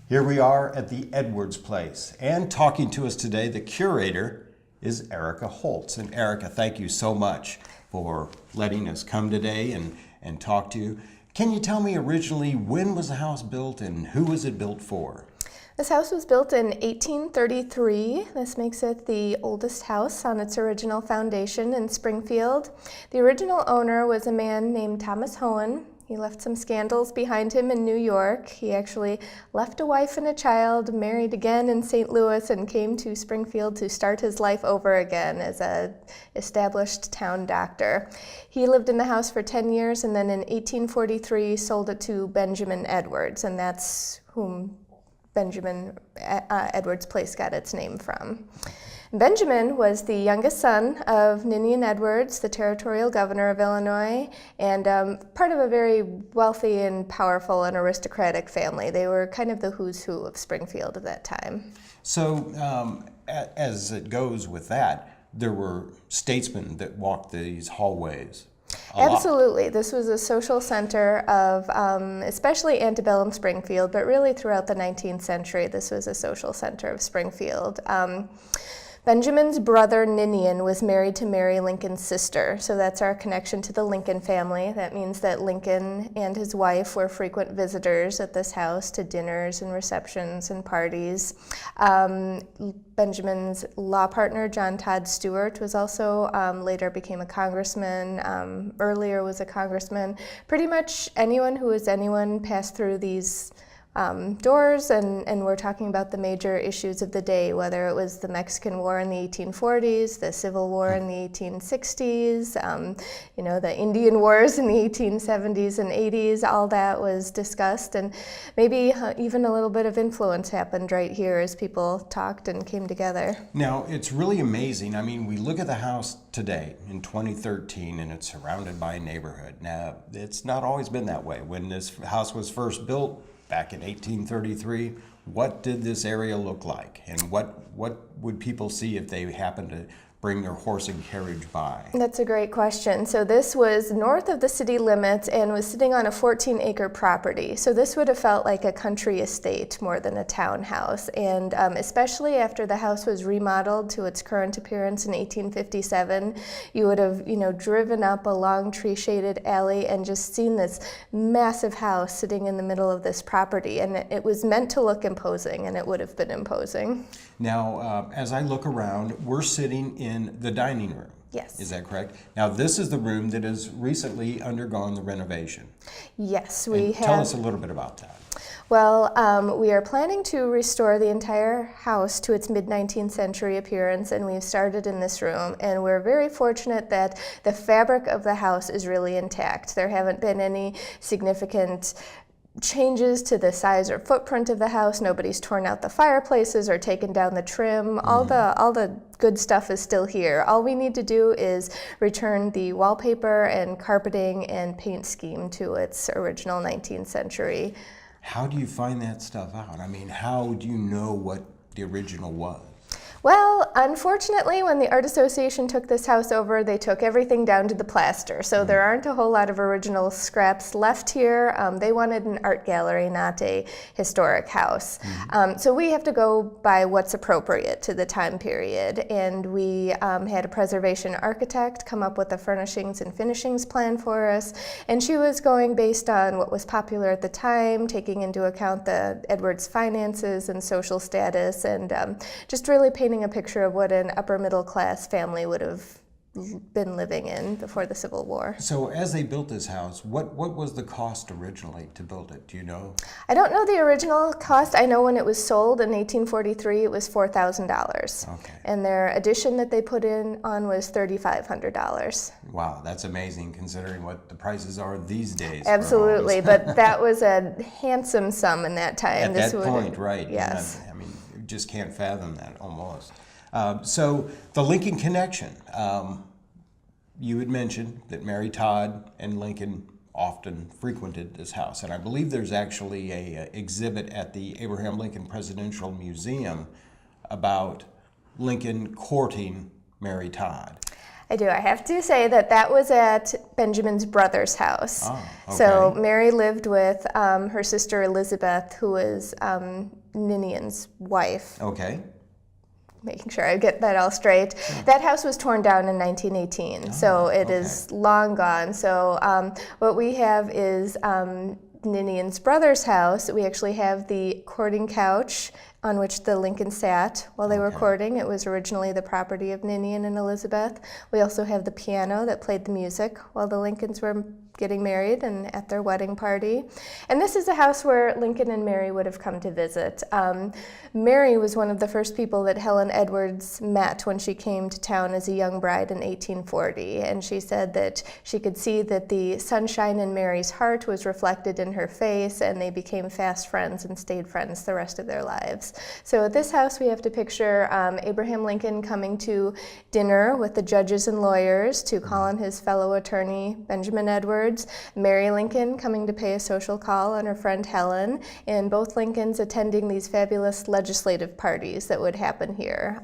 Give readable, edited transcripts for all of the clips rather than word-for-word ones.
Here we are at the Edwards Place, and talking to us today, the curator is Erica Holtz. And Erica, thank you so much for letting us come today and talk to you. Can you tell me originally when was the house built and who was it built for? This house was built in 1833. This makes it the oldest house on its original foundation in Springfield. The original owner was a man named Thomas Hohen. He left some scandals behind him in New York. He actually left a wife and a child, married again in St. Louis, and came to Springfield to start his life over again as an established town doctor. He lived in the house for 10 years and then in 1843 sold it to Benjamin Edwards, and that's whom Benjamin Edwards Place got its name from. Benjamin was the youngest son of Ninian Edwards, the territorial governor of Illinois, and part of a very wealthy and powerful and aristocratic family. They were kind of the who's who of Springfield at that time. So as it goes with that, there were statesmen that walked these hallways. Absolutely. This was a social center of especially antebellum Springfield, but really throughout the 19th century, this was a social center of Springfield. Benjamin's brother Ninian was married to Mary Lincoln's sister, so that's our connection to the Lincoln family. That means that Lincoln and his wife were frequent visitors at this house to dinners and receptions and parties. Benjamin's law partner, John Todd Stewart, was also later became a congressman, earlier was a congressman. Pretty much anyone who was anyone passed through these doors, and we're talking about the major issues of the day, whether it was the Mexican War in the 1840s, the Civil War in the 1860s, the Indian Wars in the 1870s and 80s, all that was discussed, and maybe even a little bit of influence happened right here as people talked and came together. Now, it's really amazing. I mean, we look at the house today in 2013 and it's surrounded by a neighborhood. Now, it's not always been that way. When this house was first built, back in 1833, what did this area look like? And what would people see if they happened to bring their horse and carriage by? That's a great question. So this was north of the city limits and was sitting on a 14-acre property. So this would have felt like a country estate more than a townhouse. And especially after the house was remodeled to its current appearance in 1857, you would have, driven up a long tree-shaded alley and just seen this massive house sitting in the middle of this property. And it was meant to look imposing, and it would have been imposing. Now, as I look around, we're sitting in the dining room. Yes. Is that correct? Now, this is the room that has recently undergone the renovation. Yes, Tell us a little bit about that. Well, we are planning to restore the entire house to its mid-19th century appearance, and we've started in this room, and we're very fortunate that the fabric of the house is really intact. There haven't been any significant changes to the size or footprint of the house. Nobody's torn out the fireplaces or taken down the trim. All the good stuff is still here. All we need to do is return the wallpaper and carpeting and paint scheme to its original 19th century. How do you find that stuff out? I mean, how do you know what the original was? Well, unfortunately, when the Art Association took this house over, they took everything down to the plaster. So there aren't a whole lot of original scraps left here. They wanted an art gallery, not a historic house. So we have to go by what's appropriate to the time period. And we had a preservation architect come up with a furnishings and finishings plan for us. And she was going based on what was popular at the time, taking into account the Edwards finances and social status, and just really painting a picture of what an upper middle class family would have been living in before the Civil War. So as they built this house, what was the cost originally to build it? Do you know? I don't know the original cost. I know when it was sold in 1843, it was $4,000. Okay. And their addition that they put in on was $3,500. Wow, that's amazing considering what the prices are these days. Absolutely, but that was a handsome sum in that time. At that point, right. Yes. I mean, you just can't fathom that almost. So the Lincoln connection. You had mentioned that Mary Todd and Lincoln often frequented this house, and I believe there's actually a exhibit at the Abraham Lincoln Presidential Museum about Lincoln courting Mary Todd. I do. I have to say that that was at Benjamin's brother's house. Oh, okay. So Mary lived with her sister Elizabeth, who was Ninian's wife. Okay. Making sure I get that all straight. That house was torn down in 1918, so it is long gone. So what we have is Ninian's brother's house. We actually have the courting couch on which the Lincoln sat while they were courting. It was originally the property of Ninian and Elizabeth. We also have the piano that played the music while the Lincolns were getting married and at their wedding party. And this is a house where Lincoln and Mary would have come to visit. Mary was one of the first people that Helen Edwards met when she came to town as a young bride in 1840. And she said that she could see that the sunshine in Mary's heart was reflected in her face, and they became fast friends and stayed friends the rest of their lives. So at this house, we have to picture Abraham Lincoln coming to dinner with the judges and lawyers to call on his fellow attorney, Benjamin Edwards, Mary Lincoln coming to pay a social call on her friend Helen, and both Lincolns attending these fabulous legislative parties that would happen here.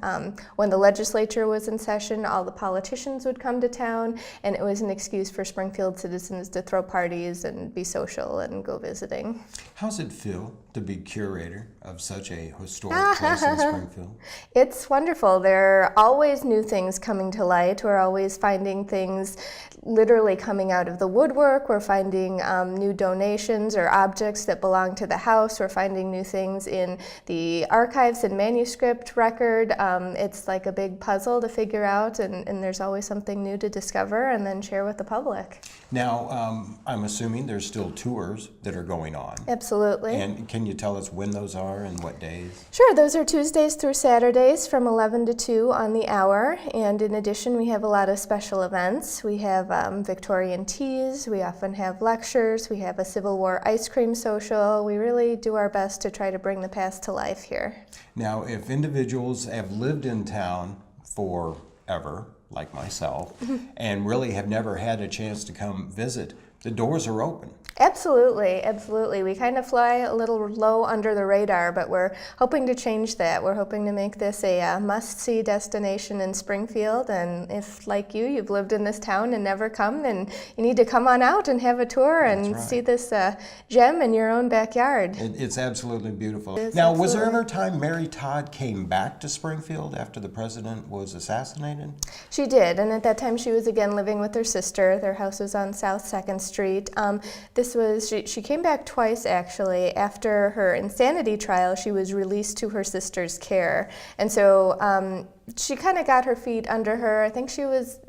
When the legislature was in session, all the politicians would come to town, and it was an excuse for Springfield citizens to throw parties and be social and go visiting. How's it feel to be curator of such a historic place in Springfield? It's wonderful. There are always new things coming to light. We're always finding things literally coming out of the woodwork. We're finding new donations or objects that belong to the house. We're finding new things in the archives and manuscript record. It's like a big puzzle to figure out, and there's always something new to discover and then share with the public. Now, I'm assuming there's still tours that are going on. Absolutely. And can you tell us when those are and what days? Sure, those are Tuesdays through Saturdays from 11 to 2 on the hour. And in addition, we have a lot of special events. We have Victorian teas, we often have lectures, we have a Civil War ice cream social. We really do our best to try to bring the past to life here. Now, if individuals have lived in town forever, like myself, and really have never had a chance to come visit, the doors are open. Absolutely, absolutely. We kind of fly a little low under the radar, but we're hoping to change that. We're hoping to make this a must-see destination in Springfield, and if, like you've lived in this town and never come, then you need to come on out and have a tour and see this gem in your own backyard. It's absolutely beautiful. It is, now, was there ever a time Mary Todd came back to Springfield after the president was assassinated? She did, and at that time she was again living with her sister. Their house was on South 2nd Street. She came back twice, actually. After her insanity trial, she was released to her sister's care. And so she kind of got her feet under her. I think she was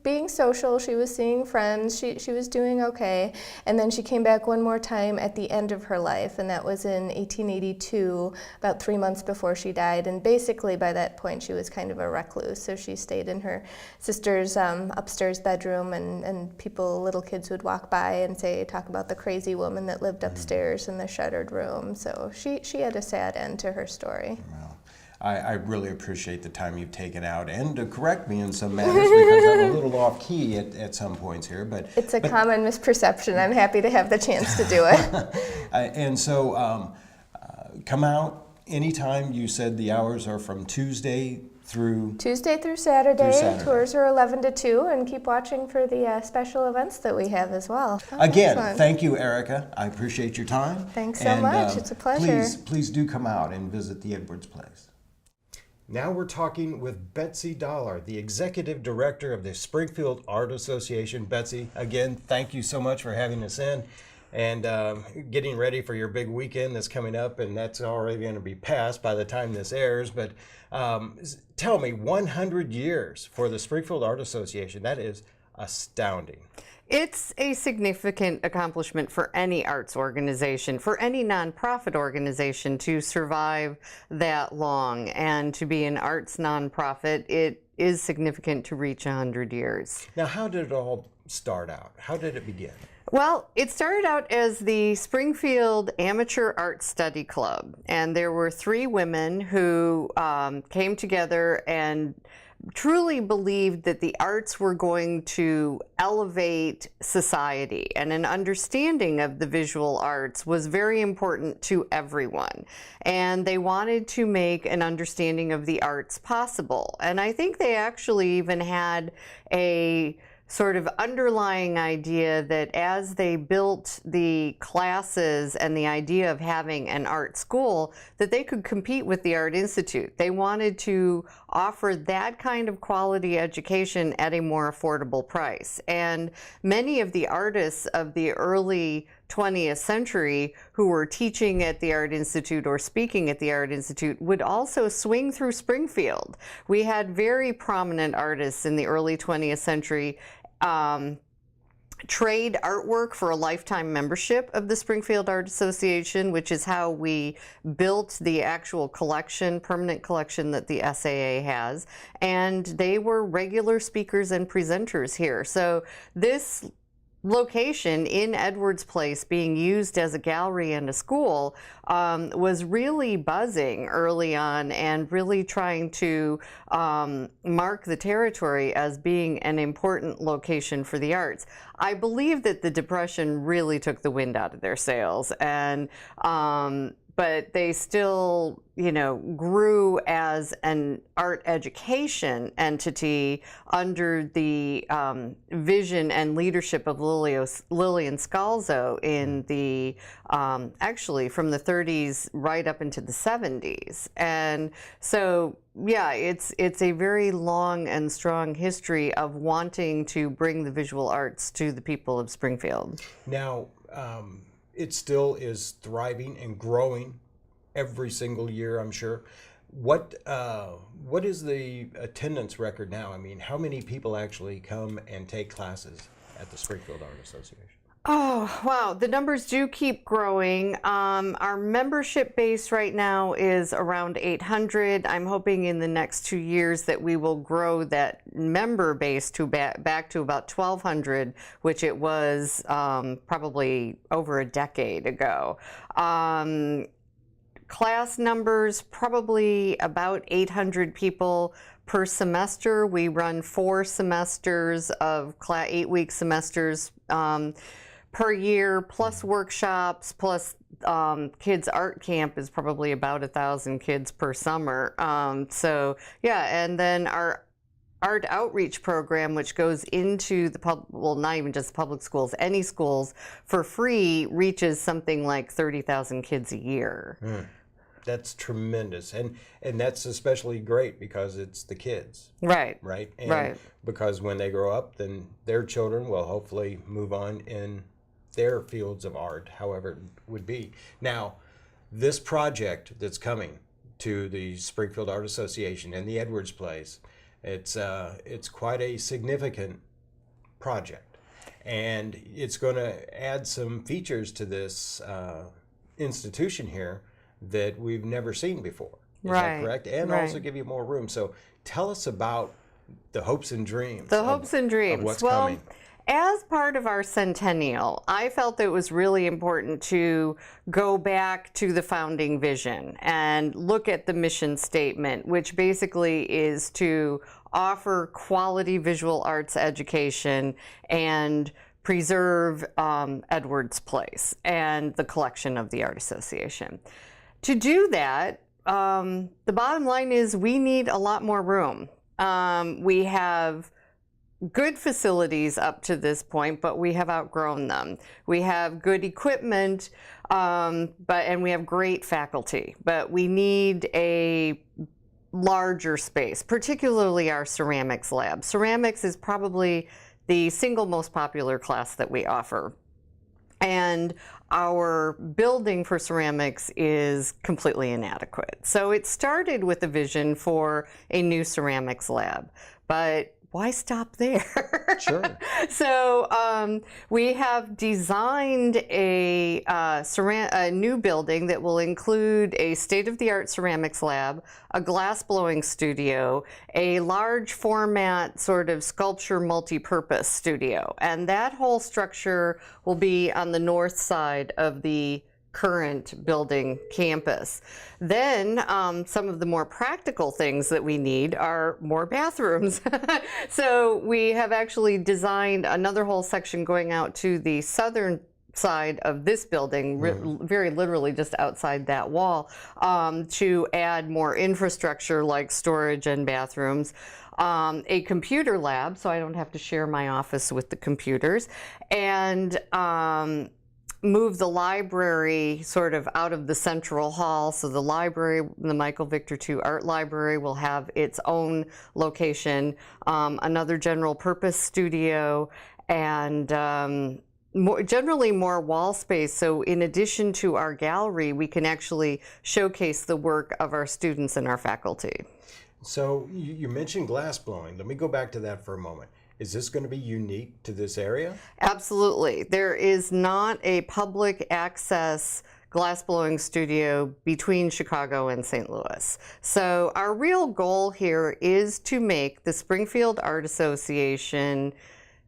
being social, she was seeing friends, she was doing okay. And then she came back one more time at the end of her life, and that was in 1882, about 3 months before she died. And basically by that point she was kind of a recluse, so she stayed in her sister's upstairs bedroom, and little kids would walk by and talk about the crazy woman that lived upstairs in the shuttered room. So she had a sad end to her story. Well, I really appreciate the time you've taken out and to correct me in some matters because I'm a little off key at some points here. But it's a common misperception. I'm happy to have the chance to do it. And so come out anytime. You said the hours are from Tuesday through Saturday. Tours are 11 to 2, and keep watching for the special events that we have as well. Again, thank you, Erica. I appreciate your time. Thanks so much. It's a pleasure. Please do come out and visit the Edwards place. Now we're talking with Betsy Dollar, the Executive Director of the Springfield Art Association. Betsy, again, thank you so much for having us in and getting ready for your big weekend that's coming up, and that's already going to be past by the time this airs. But tell me, 100 years for the Springfield Art Association, that is astounding. It's a significant accomplishment for any arts organization, for any nonprofit organization to survive that long. And to be an arts nonprofit, it is significant to reach 100 years. Now, how did it all start out? How did it begin? Well, it started out as the Springfield Amateur Art Study Club. And there were 3 women who came together and truly believed that the arts were going to elevate society, and an understanding of the visual arts was very important to everyone. And they wanted to make an understanding of the arts possible. And I think they actually even had a sort of underlying idea that as they built the classes and the idea of having an art school, that they could compete with the Art Institute. They wanted to offer that kind of quality education at a more affordable price. And many of the artists of the early 20th century who were teaching at the Art Institute or speaking at the Art Institute would also swing through Springfield. We had very prominent artists in the early 20th century trade artwork for a lifetime membership of the Springfield Art Association, which is how we built the actual collection, permanent collection that the SAA has. And they were regular speakers and presenters here. So this location in Edwards Place being used as a gallery and a school was really buzzing early on and really trying to mark the territory as being an important location for the arts. I believe that the Depression really took the wind out of their sails, and but they still, you know, grew as an art education entity under the vision and leadership of Lillian Scalzo in the, actually from the 30s right up into the 70s. And so, yeah, it's a very long and strong history of wanting to bring the visual arts to the people of Springfield. Now, it still is thriving and growing every single year, I'm sure. What is the attendance record now? I mean, how many people actually come and take classes at the Springfield Art Association? Oh, wow. The numbers do keep growing. Our membership base right now is around 800. I'm hoping in the next 2 years that we will grow that member base to back to about 1,200, which it was probably over a decade ago. Class numbers, probably about 800 people per semester. We run 4 semesters of 8-week semesters per year, plus workshops, plus kids art camp is probably about 1,000 kids per summer. So yeah, and then our art outreach program, which goes into the well, not even just public schools, any schools for free, reaches something like 30,000 kids a year. That's tremendous, and that's especially great because it's the kids, right? And right. Because when they grow up, then their children will hopefully move on in their fields of art, however it would be. Now, this project that's coming to the Springfield Art Association and the Edwards Place, it's quite a significant project, and it's going to add some features to this institution here that we've never seen before. Is that correct? And also give you more room. So tell us about the hopes and dreams. The hopes and dreams. Of what's well, coming. As part of our centennial, I felt it was really important to go back to the founding vision and look at the mission statement, which basically is to offer quality visual arts education and preserve Edwards Place and the collection of the Art Association. To do that, the bottom line is we need a lot more room. We have good facilities up to this point, but we have outgrown them. We have good equipment, and we have great faculty, but we need a larger space, particularly our ceramics lab. Ceramics is probably the single most popular class that we offer. And our building for ceramics is completely inadequate. So it started with a vision for a new ceramics lab, but why stop there? Sure. So we have designed a new building that will include a state-of-the-art ceramics lab, a glass-blowing studio, a large format sort of sculpture multi-purpose studio. And that whole structure will be on the north side of the current building campus. Then some of the more practical things that we need are more bathrooms. So we have actually designed another whole section going out to the southern side of this building, very literally just outside that wall, to add more infrastructure like storage and bathrooms. A computer lab, so I don't have to share my office with the computers, and move the library sort of out of the central hall. So the library, the Michael Victor II Art Library, will have its own location, another general purpose studio, and generally more wall space. So in addition to our gallery, we can actually showcase the work of our students and our faculty. So you mentioned glass blowing. Let me go back to that for a moment. Is this going to be unique to this area? Absolutely. There is not a public access glassblowing studio between Chicago and St. Louis. So our real goal here is to make the Springfield Art Association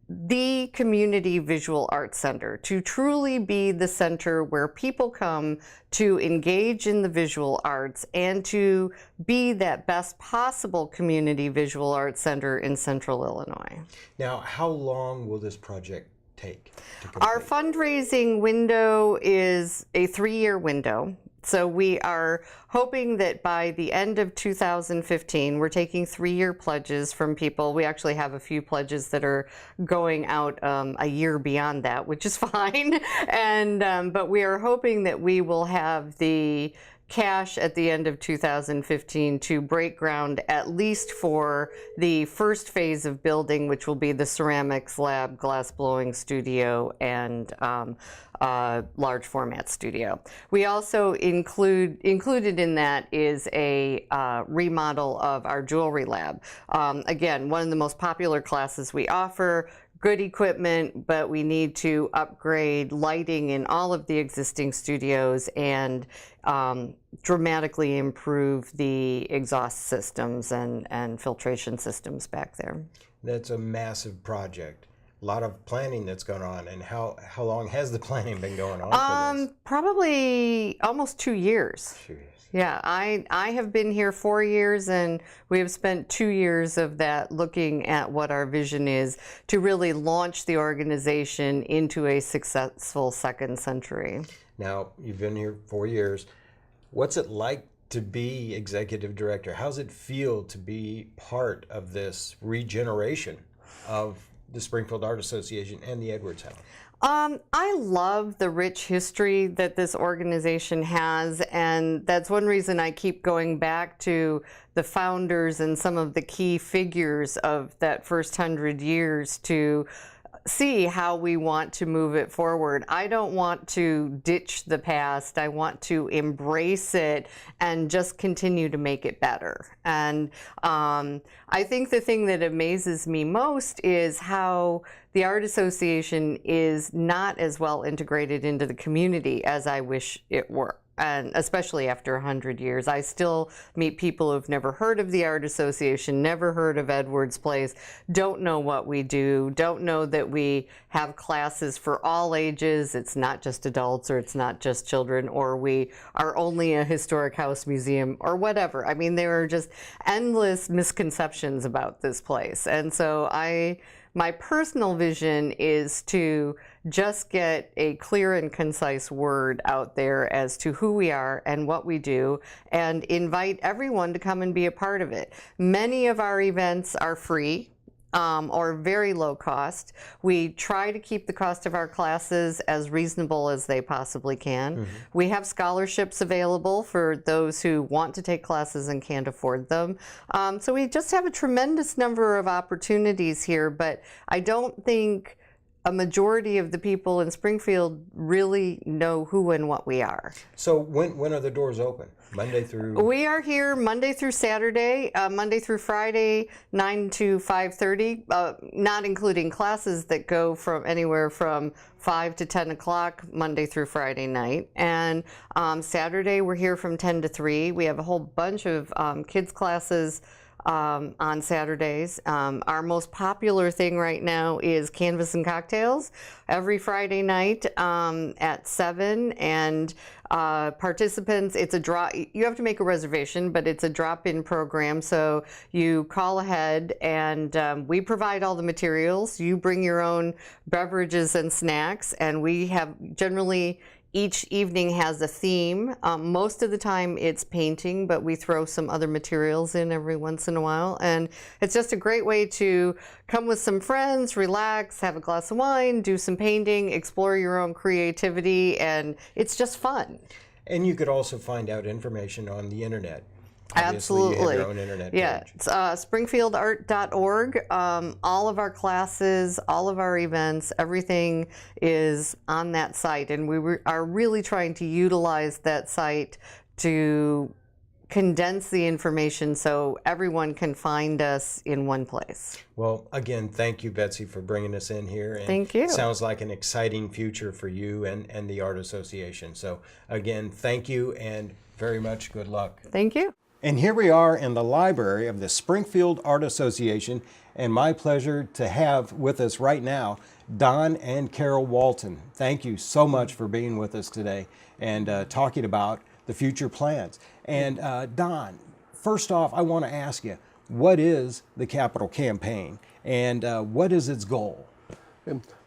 the community visual arts center, to truly be the center where people come to engage in the visual arts and to be that best possible community visual arts center in central Illinois. Now, how long will this project take to complete? Our fundraising window is a 3-year window. So we are hoping that by the end of 2015, we're taking 3-year pledges from people. We actually have a few pledges that are going out a year beyond that, which is fine. And but we are hoping that we will have the cash at the end of 2015 to break ground at least for the first phase of building, which will be the ceramics lab, glass blowing studio, and large format studio. We also included in that is a remodel of our jewelry lab. Again, one of the most popular classes we offer. Good equipment, but we need to upgrade lighting in all of the existing studios and dramatically improve the exhaust systems and filtration systems back there. That's a massive project. A lot of planning that's going on. And how long has the planning been going on for this? Probably almost 2 years. Yeah, I have been here 4 years, and we have spent 2 years of that looking at what our vision is to really launch the organization into a successful second century. Now, you've been here 4 years. What's it like to be executive director? How's it feel to be part of this regeneration of the Springfield Art Association and the Edwards House? I love the rich history that this organization has, and that's one reason I keep going back to the founders and some of the key figures of that first 100 years to see how we want to move it forward. I don't want to ditch the past. I want to embrace it and just continue to make it better. And I think the thing that amazes me most is how the Art Association is not as well integrated into the community as I wish it were. And especially after 100 years, I still meet people who've never heard of the Art Association, never heard of Edwards Place, don't know what we do, don't know that we have classes for all ages. It's not just adults, or it's not just children, or we are only a historic house museum, or whatever. I mean, there are just endless misconceptions about this place. And so my personal vision is to just get a clear and concise word out there as to who we are and what we do, and invite everyone to come and be a part of it. Many of our events are free or very low cost. We try to keep the cost of our classes as reasonable as they possibly can. Mm-hmm. We have scholarships available for those who want to take classes and can't afford them. So we just have a tremendous number of opportunities here, but I don't think a majority of the people in Springfield really know who and what we are. So when are the doors open? Monday through? We are here Monday through Saturday, Monday through Friday, 9 to 5:30, not including classes that go from anywhere from 5 to 10 o'clock Monday through Friday night. And Saturday we're here from 10 to 3. We have a whole bunch of kids classes on Saturdays. Our most popular thing right now is Canvas and Cocktails every Friday night at 7, and Participants, it's a drop. You have to make a reservation, but it's a drop-in program. So you call ahead, and we provide all the materials. You bring your own beverages and snacks, and we have generally each evening has a theme. Most of the time it's painting, but we throw some other materials in every once in a while. And it's just a great way to come with some friends, relax, have a glass of wine, do some painting, explore your own creativity, and it's just fun. And you could also find out information on the internet. Obviously, Absolutely. you have your own internet Yeah, page. it's springfieldart.org. All of our classes, all of our events, everything is on that site. And we are really trying to utilize that site to condense the information so everyone can find us in one place. Well, again, thank you, Betsy, for bringing us in here. And Thank you. It sounds like an exciting future for you and the Art Association. So, again, thank you and very much good luck. Thank you. And here we are in the library of the Springfield Art Association, and my pleasure to have with us right now Don and Carol Walton. Thank you so much for being with us today and talking about the future plans. And Don, first off, I want to ask you, what is the Capital Campaign and what is its goal?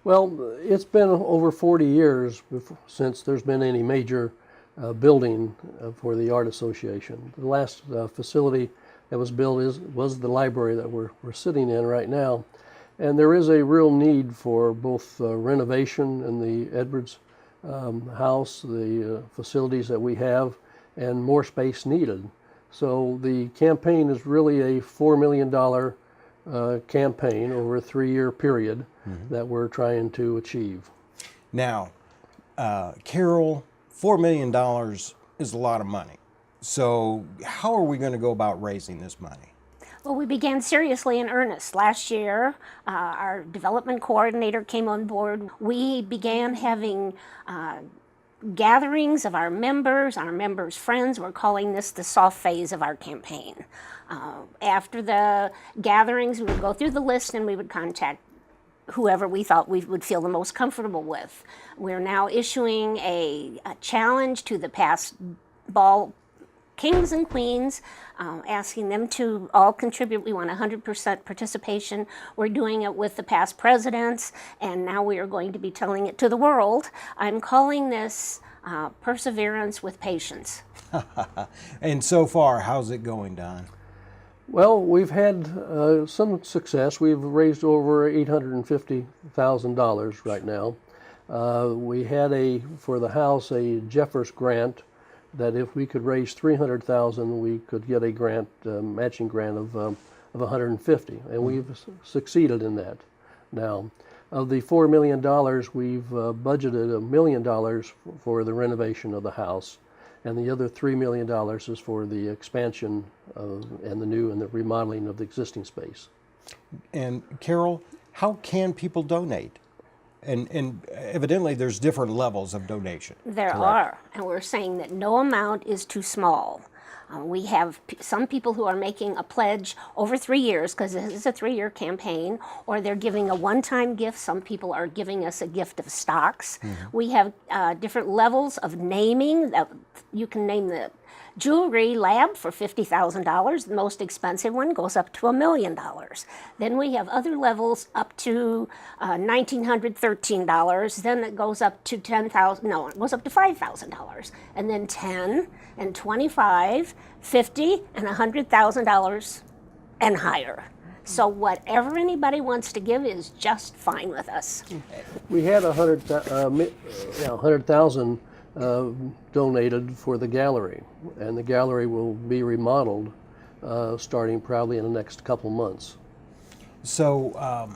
Well, it's been over 40 years since there's been any major building for the Art Association. The last facility that was built was the library that we're sitting in right now. And there is a real need for both renovation in the Edwards house, the facilities that we have, and more space needed. So the campaign is really a $4 million campaign over a 3-year period that we're trying to achieve. Now, Carol, $4 million is a lot of money. So how are we going to go about raising this money? Well, we began seriously in earnest last year. Our development coordinator came on board. We began having gatherings of our members' friends. We're calling this the soft phase of our campaign. After the gatherings, we would go through the list and we would contact whoever we thought we would feel the most comfortable with. We're now issuing a challenge to the past ball kings and queens, asking them to all contribute. We want 100% participation. We're doing it with the past presidents, and now we are going to be telling it to the world. I'm calling this perseverance with patience. And so far, how's it going, Don? Well, we've had some success. We've raised over $850,000 right now. We had for the house, a Jeffers grant that if we could raise $300,000, we could get a grant, matching grant of $150,000, and we've succeeded in that. Now, of the $4 million, we've budgeted $1 million for the renovation of the house. And the other $3 million is for the expansion and the new and the remodeling of the existing space. And Carol, how can people donate? And evidently there's different levels of donation. There correct? are, and we're saying that no amount is too small. We have some people who are making a pledge over 3 years, because this is a 3-year campaign, or they're giving a one-time gift. Some people are giving us a gift of stocks. We have different levels of naming. You can name the jewelry lab for $50,000. The most expensive one goes up to $1 million. Then we have other levels up to $1,913. Then it goes up to $10,000. No, it goes up to $5,000. And then 10 and 25, 50, and $100,000 and higher. So whatever anybody wants to give is just fine with us. We had $100,000 donated for the gallery, and the gallery will be remodeled starting probably in the next couple months. So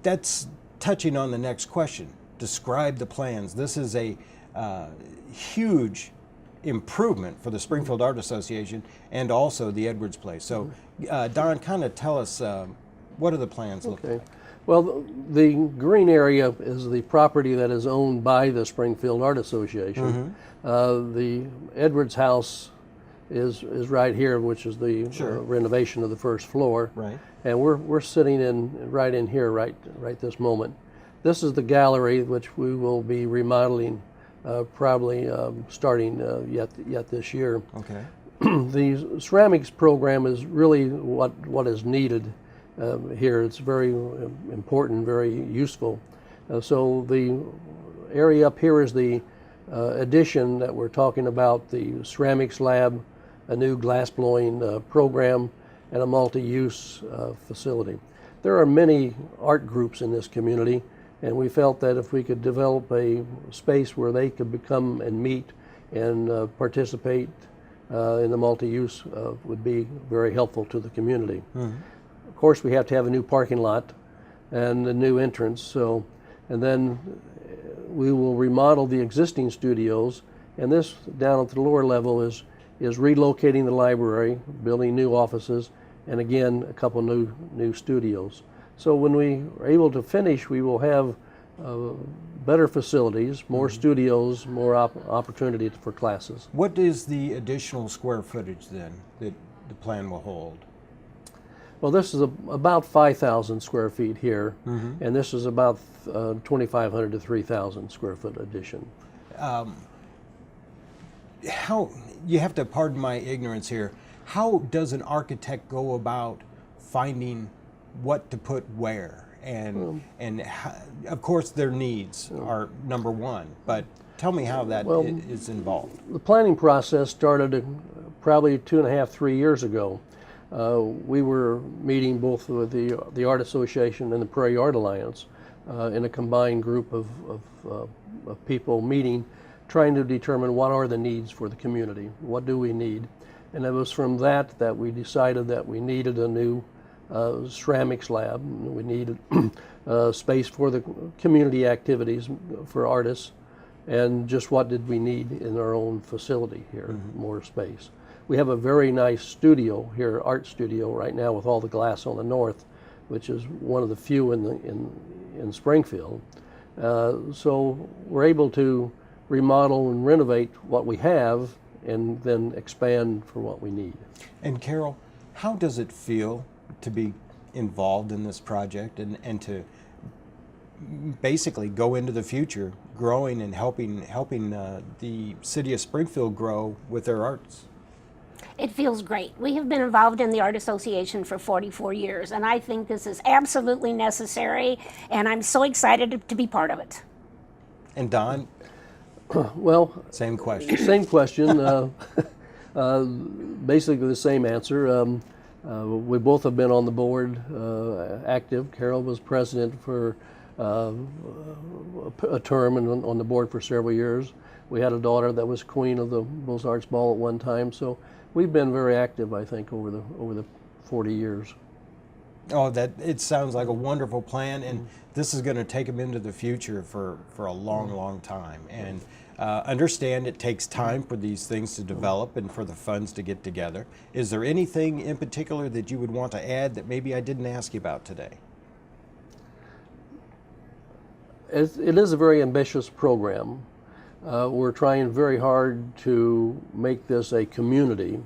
that's touching on the next question. Describe the plans. This is a huge improvement for the Springfield Art Association and also the Edwards Place. So Don, kind of tell us what do the plans look like? Well, the green area is the property that is owned by the Springfield Art Association. The Edwards House is right here, which is the renovation of the first floor. Right. And we're sitting right in here right this moment. This is the gallery, which we will be remodeling probably starting yet this year. Okay. The ceramics program is really what is needed here. It's very important, very useful. So the area up here is the addition that we're talking about, the ceramics lab, a new glass blowing program, and a multi-use facility. There are many art groups in this community, and we felt that if we could develop a space where they could come and meet and participate in the multi-use would be very helpful to the community. Of course, we have to have a new parking lot and a new entrance, and then we will remodel the existing studios, and this down at the lower level is relocating the library, building new offices, and again, a couple new studios. So when we are able to finish, we will have better facilities, more studios, more opportunity for classes. What is the additional square footage then that the plan will hold? Well, this is about 5,000 square feet here, and this is about 2,500 to 3,000 square foot addition. How, you have to pardon my ignorance here, how does an architect go about finding what to put where? And of course their needs are number one, but tell me how that is involved. The planning process started probably 2.5, 3 years ago. We were meeting both with the Art Association and the Prairie Art Alliance in a combined group of people meeting, trying to determine what are the needs for the community, what do we need. And it was from that we decided that we needed a new ceramics lab. We needed space for the community activities for artists, and just what did we need in our own facility here, more space. We have a very nice studio here, art studio right now with all the glass on the north, which is one of the few in Springfield. So we're able to remodel and renovate what we have and then expand for what we need. And Carol, how does it feel to be involved in this project and to basically go into the future growing and helping the city of Springfield grow with their arts? It feels great. We have been involved in the Art Association for 44 years, and I think this is absolutely necessary, and I'm so excited to be part of it. And Don, Well, same question. same question, basically the same answer. We both have been on the board, active. Carol was president for a term and on the board for several years. We had a daughter that was queen of the Beaux-Arts Ball at one time, so we've been very active, I think, over the 40 years. Oh, it sounds like a wonderful plan, and this is going to take them into the future for a long, long time. And understand it takes time for these things to develop and for the funds to get together. Is there anything in particular that you would want to add that maybe I didn't ask you about today? It is a very ambitious program. We're trying very hard to make this a community,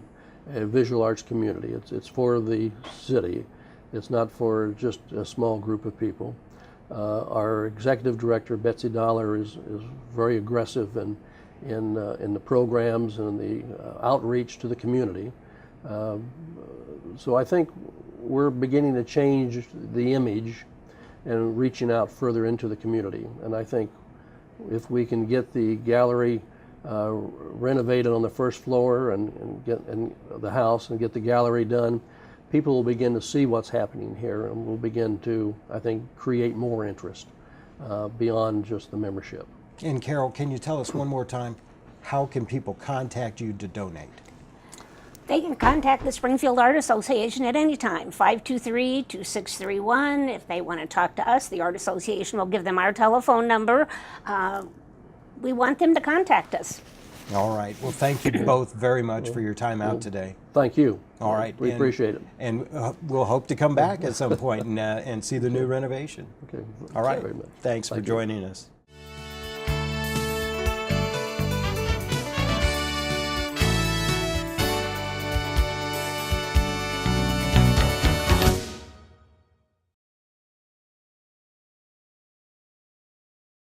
a visual arts community. It's for the city. It's not for just a small group of people. Our executive director, Betsy Dollar, is very aggressive in the programs and the outreach to the community. So I think we're beginning to change the image and reaching out further into the community. And I think if we can get the gallery renovated on the first floor and get the house and get the gallery done, people will begin to see what's happening here, and will begin to, I think, create more interest beyond just the membership. And Carol, can you tell us one more time, how can people contact you to donate? They can contact the Springfield Art Association at any time, 523-2631. If they want to talk to us, the Art Association will give them our telephone number. We want them to contact us. All right. Well, thank you both very much for your time out today. Thank you. All right. We appreciate it. And we'll hope to come back at some point and see the new renovation. Okay. All right. Very much. Thanks for Thank you. joining us.